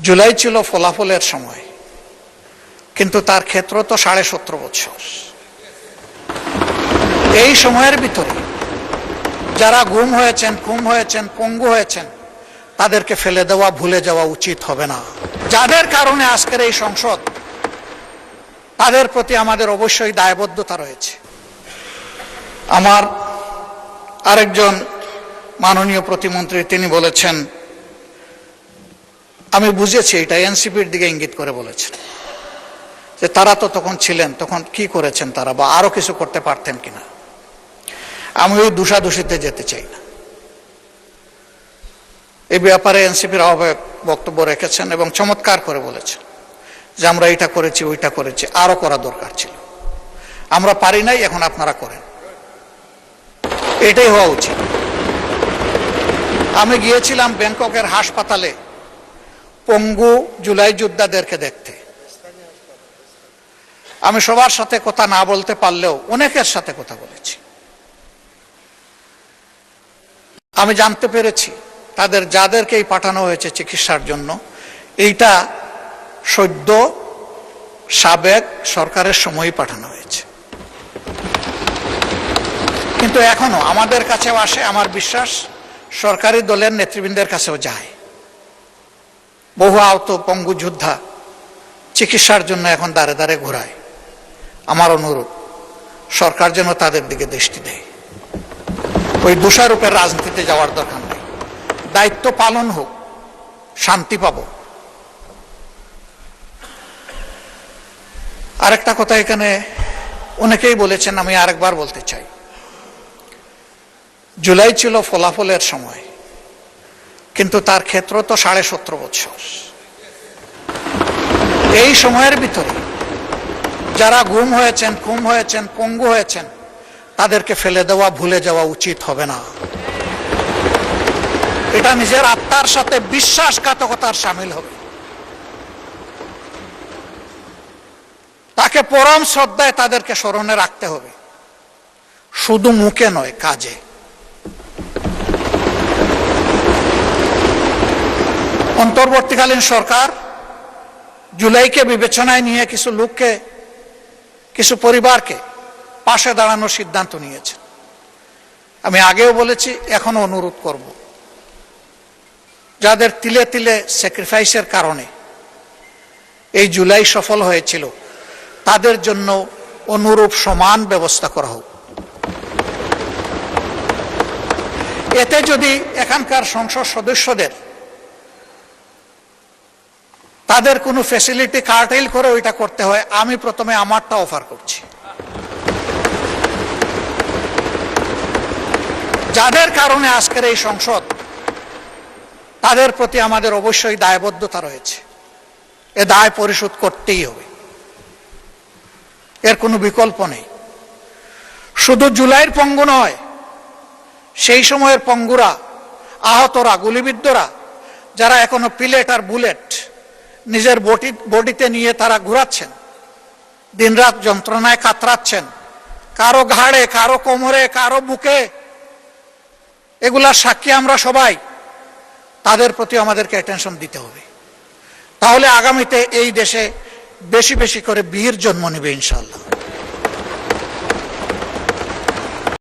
জুলাই ছিল ফলাফলের সময়, কিন্তু তার ক্ষেত্র তো 17.5 বছর। এই সময়ের ভিতরে যারা গুম হয়েছেন, খুন হয়েছেন, পঙ্গু হয়েছেন, তাদেরকে ফেলে দেওয়া, ভুলে যাওয়া উচিত হবে না। যাদের কারণে আজকের এই সংসদ, তাদের প্রতি আমাদের অবশ্যই দায়বদ্ধতা রয়েছে। আমার আরেকজন মাননীয় প্রতিমন্ত্রী তিনি বলেছেন, আমি বুঝেছি এটা এনসিপির দিকে ইঙ্গিত করে বলেছেন, যে তারা তো তখন ছিলেন, তখন কি করেছেন তারা, বা আরো কিছু করতে পারতেন কিনা। আমি ওই দোষাদোষিতে যেতে চাই না। এই ব্যাপারে এনসিপির আহ্বায়ক বক্তব্য রেখেছেন এবং চমৎকার করে বলেছেন যে আমরা এটা করেছি, ওইটা করেছি, আরো করা দরকার ছিল, আমরা পারি নাই, এখন আপনারা করেন। এটাই হওয়া উচিত। আমি গিয়েছিলাম ব্যাংককের হাসপাতালে পঙ্গু জুলাই যোদ্ধাদেরকে দেখতে। আমি সবার সাথে কথা না বলতে পারলেও অনেকের সাথে কথা বলেছি। আমি জানতে পেরেছি তাদের যাদেরকেই পাঠানো হয়েছে চিকিৎসার জন্য, এইটা সদ্য সাবেক সরকারের সময়ই পাঠানো হয়েছে। কিন্তু এখনো আমাদের কাছেও আসে, আমার বিশ্বাস সরকারি দলের নেতৃবৃন্দের কাছেও যায়। বহু আহত পঙ্গু যোদ্ধা চিকিৎসার জন্য এখন দাঁড়ে দাঁড়ে ঘোরায়। আমার অনুরোধ, সরকার যেন তাদের দিকে দৃষ্টি দেয়। ওই দোষারোপের রাজনীতিতে যাওয়ার দরকার নেই, দায়িত্ব পালন হোক, শান্তি পাব। আরেকটা কথা এখানে অনেকেই বলেছেন, আমি আরেকবার বলতে চাই, জুলাই ছিল ফলাফলের সময়, কিন্তু তার ক্ষেত্র তো 17.5 বছর। এই সময়ের ভিতরে যারা গুম হয়েছেন, খুন হয়েছেন, পঙ্গু হয়েছেন, তাদেরকে ফেলে দেওয়া, ভুলে যাওয়া উচিত হবে না। এটা নিজের আত্মার সাথে বিশ্বাসঘাতকতার সামিল হবে। তাকে পরম শ্রদ্ধায় তাদেরকে স্মরণে রাখতে হবে, শুধু মুখে নয়, কাজে। অন্তর্বর্তীকালীন সরকার জুলাইকে বিবেচনায় নিয়ে কিছু লোককে, কিছু পরিবারকে পাশে দাঁড়ানোর সিদ্ধান্ত নিয়েছে। আমি আগেও বলেছি, এখনো অনুরোধ করব, যাদের তিলে তিলে স্যাক্রিফাইসের কারণে এই জুলাই সফল হয়েছিল, তাদের জন্য অনুরূপ সমান ব্যবস্থা করা হোক। এতে যদি এখানকার সংসদ সদস্যদের তাদের কোনো ফ্যাসিলিটি কার্টেল করে ওইটা করতে হয়, আমি প্রথমে আমারটা অফার করছি। যাদের কারণে আজকের এই সংসদ, তাদের প্রতি আমাদের অবশ্যই দায়বদ্ধতা রয়েছে। এ দায় পরিশোধ করতেই হবে, এর কোনো বিকল্প নেই। শুধু জুলাইয়ের পঙ্গু নয়, সেই সময়ের পঙ্গুরা, আহতরা, গুলিবিদ্ধরা, যারা এখনো পিলেট আর বুলেট নিজের বডিতে নিয়ে তারা ঘুরাচ্ছেন, দিনরাত যন্ত্রণায় কাতরাচ্ছেন, কারো ঘাড়ে, কারো কোমরে, কারো বুকে, এগুলার সাক্ষী আমরা সবাই। তাদের প্রতি আমাদেরকে অ্যাটেনশন দিতে হবে। তাহলে আগামীতে এই দেশে বেশি বেশি করে বীর জন্ম নেবে ইনশাআল্লাহ।